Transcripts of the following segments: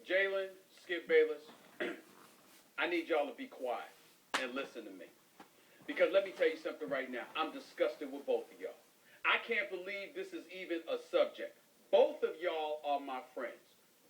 Jalen, Skip Bayless, I need y'all to be quiet and listen to me. Because let me tell you something right now. I'm disgusted with both of y'all. I can't believe this is even a subject. Both of y'all are my friends.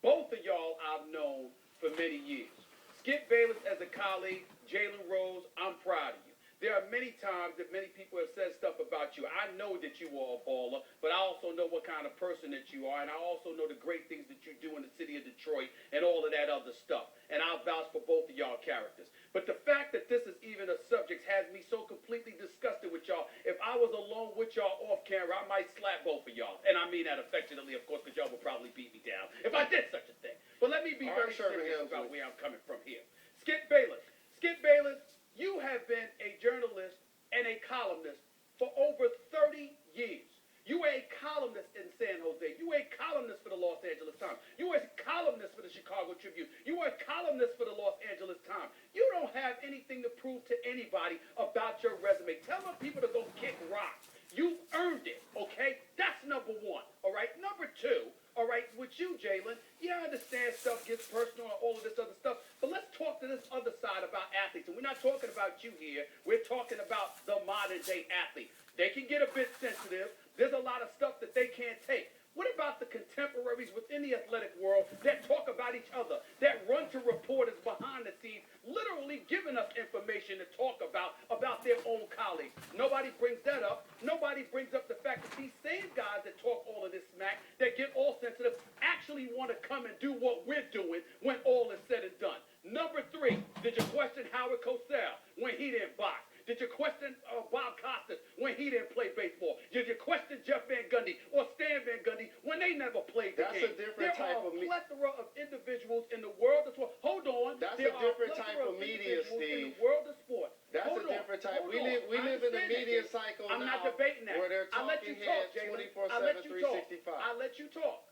Both of y'all I've known for many years. Skip Bayless as a colleague, Jalen Rose, I'm proud of you. There are many times that many people have said stuff about you. I know that you are a baller, but I also know what kind of person that you are, and I also know the great things that you do in the city of Detroit and all of that other stuff. And I'll vouch for both of y'all characters. But the fact that this is even a subject has me so completely disgusted with y'all. If I was alone with y'all off camera, I might slap both of y'all. And I mean that affectionately, of course, because y'all would probably beat me down if I did such a thing. But let me be very serious about where I'm coming from here. Skip Bayless. Skip Bayless, you have been a journalist and a columnist for over 30 years. You were a columnist in San Jose. You were a columnist for the Los Angeles Times. You were a columnist for the Chicago Tribune. You were a columnist for the Los Angeles Times. You don't have anything to prove to anybody about your resume. Tell them people to go kick rocks. You earned it, okay? That's number one, all right? Number two, all right, with you, Jalen, yeah, I understand stuff gets personal and all of this other stuff, but let's talk to this other side about athletes. And we're not talking about you here. We're talking about the modern-day athlete. They can get a bit sensitive. There's a lot of stuff that they can't take. What about the contemporaries within the athletic world that talk about each other, that run to reporters behind the scenes, literally giving us information to talk about their own colleagues? Nobody brings that up. Nobody brings up the fact that these same guys that talk all of this smack, that get all sensitive, actually want to come and do what we're doing when all is said and done. Number three, did you question Howard Cosell when he didn't box? Did you question Bob Costas when he didn't play baseball? Did you question Jeff Van Gundy or Stan Van Gundy when they never played the game? That's a different type of media. There are a plethora of individuals in the world of sports. Hold on. That's a different type of media, Steve. In the world of sports. That's a different type. We live in a media cycle now. I'm not debating that. Where they're talking heads 24/7, 365. I'll let you talk.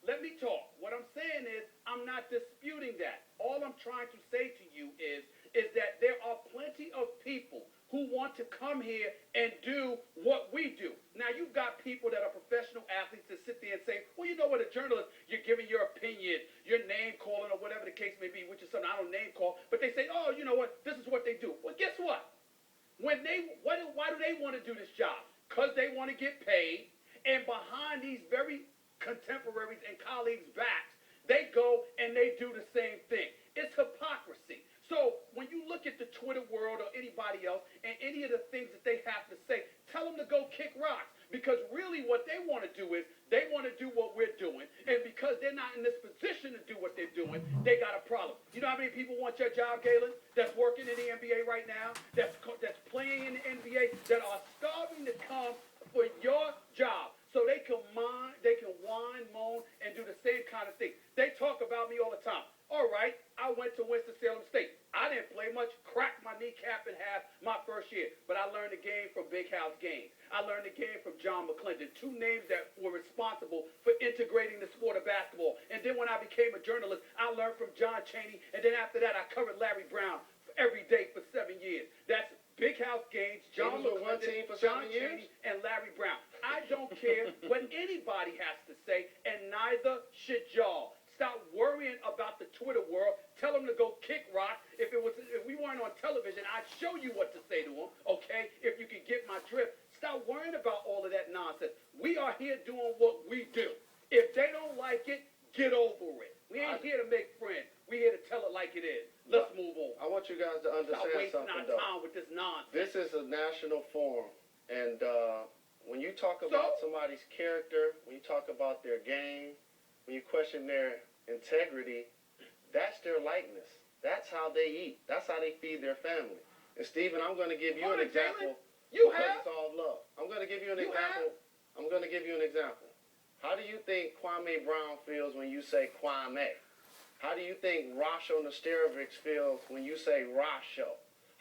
Let me talk. What I'm saying is I'm not disputing that. All I'm trying to say to you is that there are plenty of people who want to come here and do what we do. Now, you've got people that are professional athletes that sit there and say, well, you know what, a journalist, you're giving your opinion, your name calling, or whatever the case may be, which is something I don't name call, but they say, oh, you know what, this is what they do. Well, guess what? Why do they want to do this job? Because they want to get paid, and behind these very contemporaries and colleagues' backs, they go and they do the same thing. It's hypocrisy. So when you look at the Twitter world or anybody else and any of the things that they have to say, tell them to go kick rocks. Because really what they want to do is they want to do what we're doing. And because they're not in this position to do what they're doing, they got a problem. You know how many people want your job, Galen, that's working in the NBA right now, that's playing in the NBA, that are starving to come for your job so they can whine, moan, and do the same kind of thing. They talk about me all the time. All right, I went to Winston-Salem State. I didn't play much, cracked my kneecap in half my first year, but I learned the game from Big House Gaines. I learned the game from John McClendon, two names that were responsible for integrating the sport of basketball. And then when I became a journalist, I learned from John Chaney, and then after that, I covered Larry Brown every day for 7 years. That's Big House Gaines, John McClendon, John Chaney, and Larry Brown. I don't care what anybody has to say, and neither should y'all. Stop worrying about the Twitter world. Tell them to go kick rock. If we weren't on television, I'd show you what to say to them, okay, if you could get my drift. Stop worrying about all of that nonsense. We are here doing what we do. If they don't like it, get over it. We ain't here to make friends. We're here to tell it like it is. Let's move on. I want you guys to understand something, though. Stop wasting our time with this nonsense. This is a national forum, and when you talk about somebody's character, when you talk about their game, when you question their integrity, that's their likeness. That's how they eat. That's how they feed their family. And Stephen, I'm going to give you an example. It's all love. I'm going to give you an example. I'm going to give you an example. How do you think Kwame Brown feels when you say Kwame? How do you think Rasho Nesterovic feels when you say Rasho?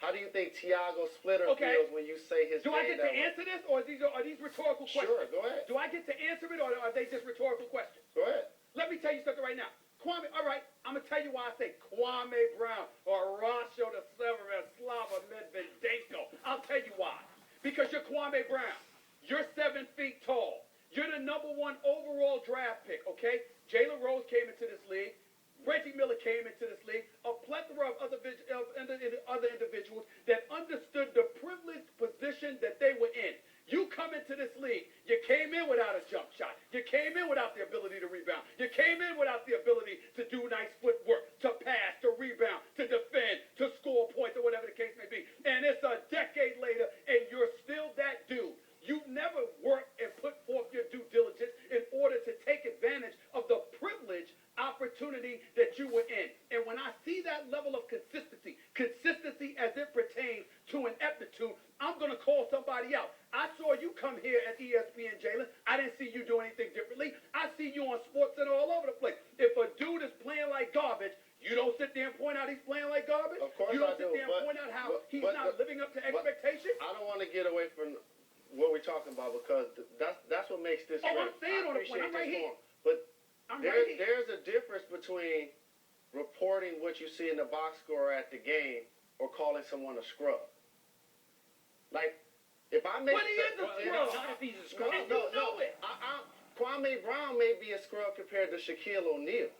How do you think Tiago Splitter feels when you say his name? Do I get to answer this, or are these rhetorical questions? Sure, go ahead. Do I get to answer it, or are they just rhetorical questions? Go ahead. Let me tell you something right now. Kwame, all right, I'm going to tell you why I say Kwame Brown or Rasho the Severin Slava Medvedenko. I'll tell you why. Because you're Kwame Brown. You're 7 feet tall. You're the #1 overall draft pick, okay? okay? Jalen Rose came into this league. Reggie Miller came into this league. A plethora of other individuals that understood the privileged position that they were in. You come into this league, you came in without a jump shot. You came in without the ability to rebound. You came in without the ability to do nice footwork, to pass, to rebound, to defend, to score points, or whatever the case may be. And it's a decade later, and you're still that dude. You've never worked and put forth your due diligence in order to take advantage of the privilege opportunity that you were in. And when I see that level of consistency as it pertains to an aptitude, I'm going to call somebody out. I saw you come here at ESPN, Jalen. I didn't see you do anything differently. I see you on Sports Center all over the place. If a dude is playing like garbage, you don't sit there and point out he's playing like garbage. Of course you don't I sit do, there and point out how he's not living up to expectations. I don't want to get away from what we're talking about because that's what makes this. I'm staying on the point. I'm right here. But I'm right here. there's a difference between reporting what you see in the box score at the game or calling someone a scrub. Like, if I make... But he is a scrub. Not if he's a scrub. And you know it. Kwame Brown may be a scrub compared to Shaquille O'Neal,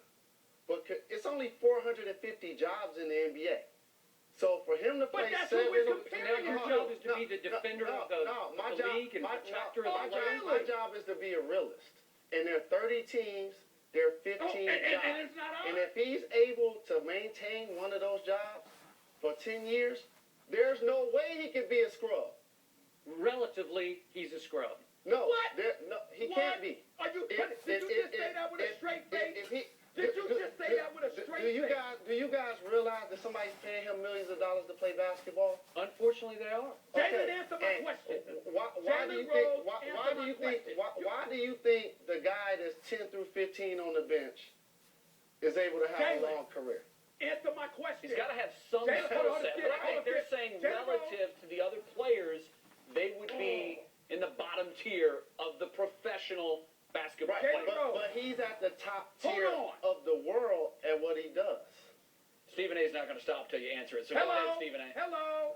but it's only 450 jobs in the NBA. So for him to play that's seven... who we're comparing. Your job is to be the defender of the league and protector of the league. My job is to be a realist. And there are 30 teams, there are 15 jobs. And it's not ours. And if he's able to maintain one of those jobs for 10 years, there's no way he could be a scrub. Relatively, he's a scrub. No, What? he can't be. Are you? Did you just say that with a straight face? Did you just say that with a straight face? Do you guys realize that somebody's paying him millions of dollars to play basketball? Unfortunately, they are. Jalen, answer my question. Why do you think the guy that's 10 through 15 on the bench is able to have a long career? Answer my question. He's got to have some Jalen, skill hold on, set. hold on, Right? They're saying Jalen, relative to the other players, they would be in the bottom tier of the professional basketball Right, players. but he's at the top tier of the world at what he does. Stephen A. is not going to stop till you answer it. So go ahead, Stephen A. Hello,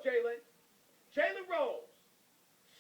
Jalen. Jalen Rose,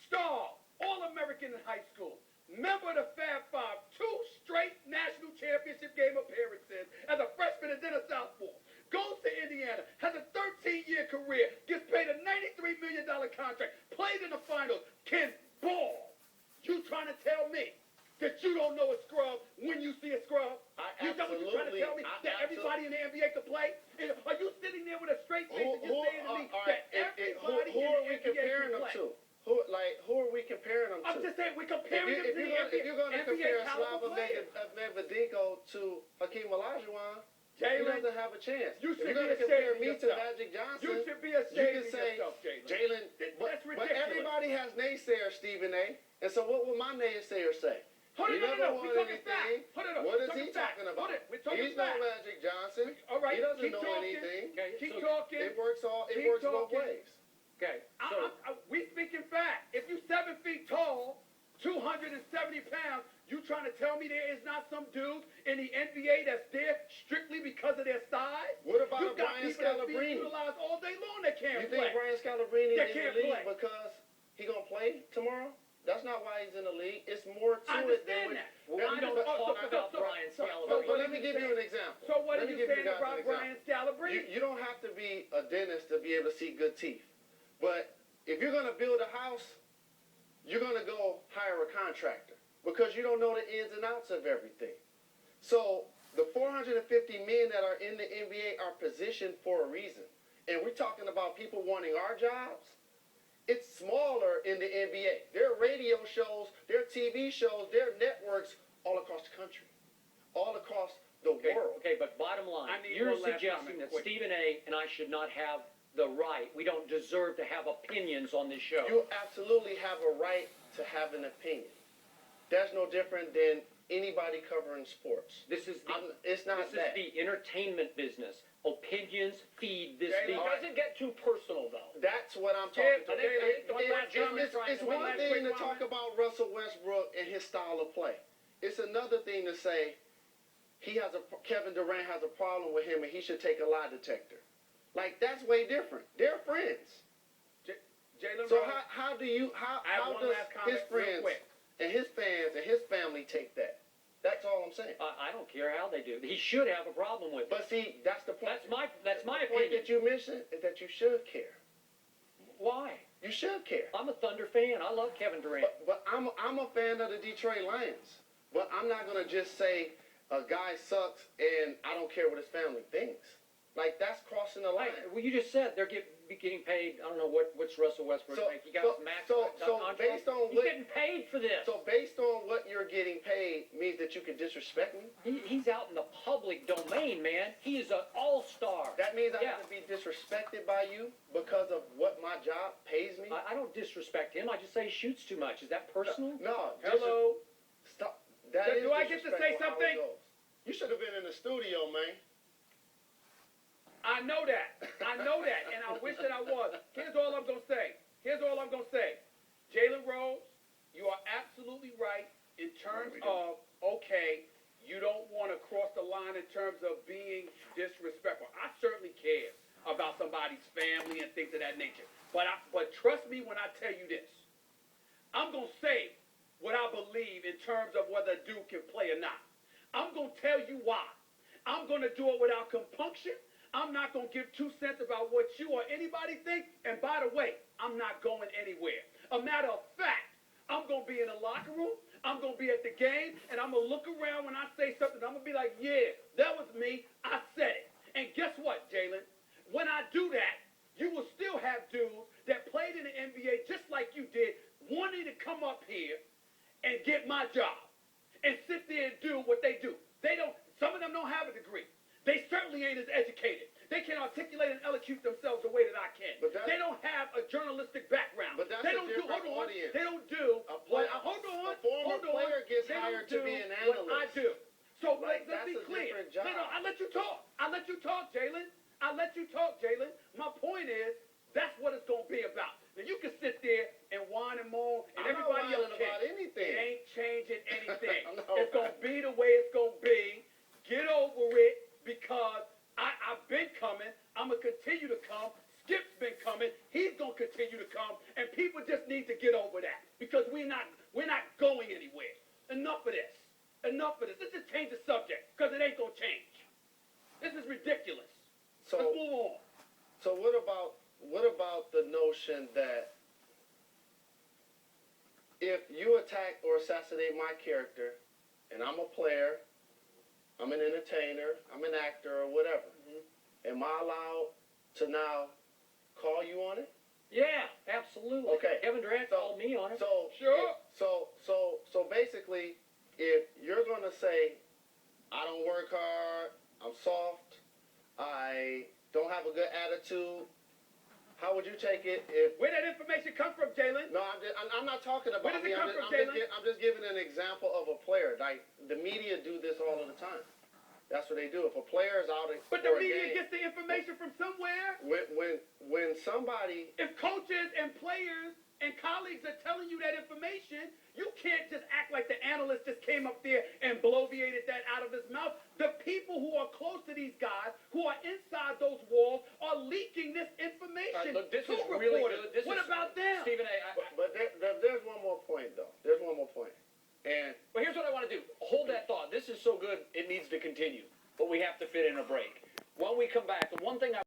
star, All-American in high school, member of the Fab Five, 2 straight national championship game appearances as a freshman and then a sophomore. Goes to Indiana, has a 13-year career, gets paid a $93 million contract, played in the finals, can ball. You trying to tell me that you don't know a scrub when you see a scrub? You know what you're trying to tell me? That everybody in the NBA can play? Are you sitting there with a straight face and you're saying to me that everybody who in are the we NBA comparing can them play? to? Who are we comparing them to? I'm just saying we're comparing them to the NBA. If you're going to compare caliber Slava players. Medvedinko to Hakeem Olajuwon, he Jalen, doesn't have a chance. you If should you're be going to compare ashamed me of to yourself. Magic Johnson, You should be you ashamed can of say, yourself, Jalen. but That's ridiculous. everybody has naysayers, Stephen A. And so what will my naysayer say? Hold He on, never no. won We're talking anything. facts. Hold on, What is we're he talking talking about? We're talking He's no facts. Magic Johnson. All right, He doesn't keep know talking. anything. Okay, Keep so talking. It works Keep both talking. ways. Okay, so We speaking fact. If you 7 feet tall, 270 pounds, you trying to tell me there is not some dudes in the NBA that's there strictly because of their size? What about You got Brian people that's being Scalabrine? utilized all day long that can't You think play. Brian Scalabrine They is in can't the league play. because he gonna play tomorrow? That's not why he's in the league. It's more to I it than understand that. we don't talk about Brian Scalabrine. But let me give you an example. So what are Let me you give saying guys about an example. Brian Scalabrine? You don't have to be a dentist to be able to see good teeth. But if you're going to build a house, you're going to go hire a contractor because you don't know the ins and outs of everything. So the 450 men that are in the NBA are positioned for a reason. And we're talking about people wanting our jobs. It's smaller in the NBA. There are radio shows, there are TV shows, there are networks all across the country, all across the world. Okay, but bottom line, I need you're one last suggesting comment, that quick. Stephen A. and I should not have the right, we don't deserve to have opinions on this show. You absolutely have a right to have an opinion. That's no different than anybody covering sports. This is It's not this that. is the entertainment business. Opinions feed this Jay, league. all right. Doesn't get too personal, though. That's what I'm Jay, talking Jay, It's one thing to talk about Russell Westbrook and his style of play. It's another thing to say Kevin Durant has a problem with him and he should take a lie detector. Like, that's way different. They're friends. Jalen So Rose, how I have one does last comment his real friends quick. and his fans and his family take that? That's all I'm saying. I don't care how they do. He should have a problem with it. But see, that's the point. That's my The point opinion. that you mentioned is that you should care. Why? You should care. I'm a Thunder fan. I love Kevin Durant. But I'm a fan of the Detroit Lions. But I'm not gonna just say a guy sucks and I don't care what his family thinks. Like, that's crossing the line. Well, you just said they're getting paid. I don't know what's Russell Westbrook make. He got his max contract. Based on He's getting paid for this. So based on what you're getting paid means that you can disrespect me? He's out in the public domain, man. He is an all-star. That means I have to be disrespected by you because of what my job pays me? I don't disrespect him. I just say he shoots too much. Is that personal? No. Hello. Stop. That is Do I get to say disrespectful how it something? goes. You should have been in the studio, man. I know that. And I wish that I was. Here's all I'm going to say. Jalen Rose, you are absolutely right in terms of, okay, you don't want to cross the line in terms of being disrespectful. I certainly care about somebody's family and things of that nature. But trust me when I tell you this. I'm going to say what I believe in terms of whether a dude can play or not. I'm going to tell you why. I'm going to do it without compunction. I'm not going to give 2 cents about what you or anybody think. And by the way, I'm not going anywhere. A matter of fact, I'm going to be in the locker room. I'm going to be at the game. And I'm going to look around when I say something. I'm going to be like, yeah, that was me. I said it. And guess what, Jalen? When I do that, you will still have dudes that played in the NBA just like you did, wanting to come up here and get my job and sit there and do what they do. Some of them don't have a degree. They certainly ain't as educated. They can't articulate and elocute themselves the way that I can. They don't have a journalistic background. But that's they a don't do. different Hold on. audience. They don't do. A player, Hold on. A former player gets They hired don't to be do an analyst. what I do. So Like, let's be that's a clear. different job. No, I let you talk. Jalen. My point is, that's what it's going to be about. Now, you can sit there and whine and moan, and I'm not everybody else whining about can. anything. It ain't changing anything. No. It's going to be the way it's going to be. Get over it, because I've been coming. I'm going to continue to come. Skip's been coming. He's going to continue to come. And people just need to get over that, because we're not going anywhere. Enough of this. Let's just change the subject, because it ain't going to change. This is ridiculous. So, Let's move on. So what about the notion that if you attack or assassinate my character, and I'm a player, I'm an entertainer, I'm an actor or whatever, am I allowed to now call you on it? Yeah, absolutely. Okay. Kevin Durant called me on it. So Sure. So basically, if you're gonna say, I don't work hard, I'm soft, I don't have a good attitude, how would you take it if? Where that information come from, Jalen? No, I'm not talking about Where does it me. come from, Jalen? I'm just giving an example of a player. Like, the media do this all of the time. That's what they do. If a player is out But for the a media game, gets the information from somewhere. when somebody, If coaches and players and colleagues are telling you that information, you can't just act like the analyst just came up there and bloviated that out of his mouth. The people who are close to these guys, who are inside those walls, are leaking this information Look, this to is reporters. really good. What about them? Stephen A. but there's one more point though. There's one more point. And Well, here's what I want to do. Hold that thought. This is so good, it needs to continue. But we have to fit in a break. When we come back, the one thing I